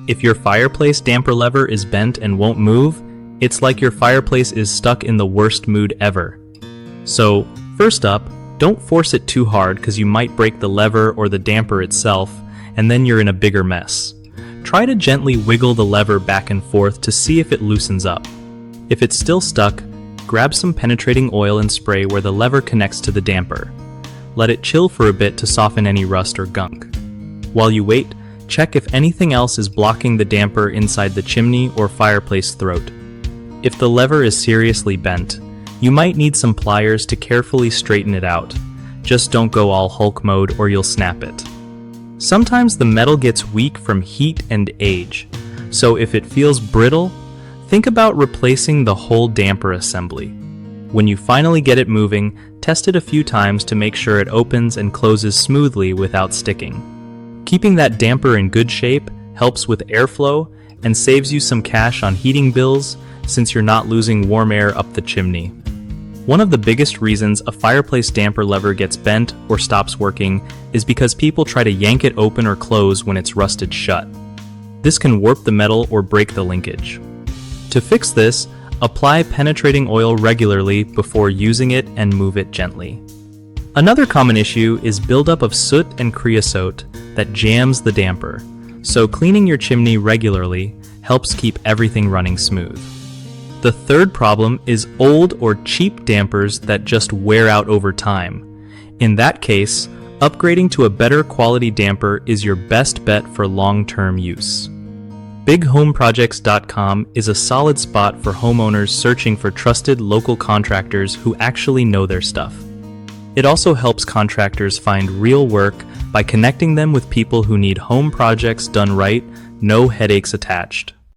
If your fireplace damper lever is bent and won't move, it's like your fireplace is stuck in the worst mood ever. So, first up, don't force it too hard because you might break the lever or the damper itself, and then you're in a bigger mess. Try to gently wiggle the lever back and forth to see if it loosens up. If it's still stuck, grab some penetrating oil and spray where the lever connects to the damper. Let it chill for a bit to soften any rust or gunk. While you wait, check if anything else is blocking the damper inside the chimney or fireplace throat. If the lever is seriously bent, you might need some pliers to carefully straighten it out. Just don't go all Hulk mode or you'll snap it. Sometimes the metal gets weak from heat and age, so if it feels brittle, think about replacing the whole damper assembly. When you finally get it moving, test it a few times to make sure it opens and closes smoothly without sticking. Keeping that damper in good shape helps with airflow and saves you some cash on heating bills since you're not losing warm air up the chimney. One of the biggest reasons a fireplace damper lever gets bent or stops working is because people try to yank it open or close when it's rusted shut. This can warp the metal or break the linkage. To fix this, apply penetrating oil regularly before using it and move it gently. Another common issue is buildup of soot and creosote that jams the damper, so cleaning your chimney regularly helps keep everything running smooth. The third problem is old or cheap dampers that just wear out over time. In that case, upgrading to a better quality damper is your best bet for long-term use. BigHomeProjects.com is a solid spot for homeowners searching for trusted local contractors who actually know their stuff. It also helps contractors find real work by connecting them with people who need home projects done right, no headaches attached.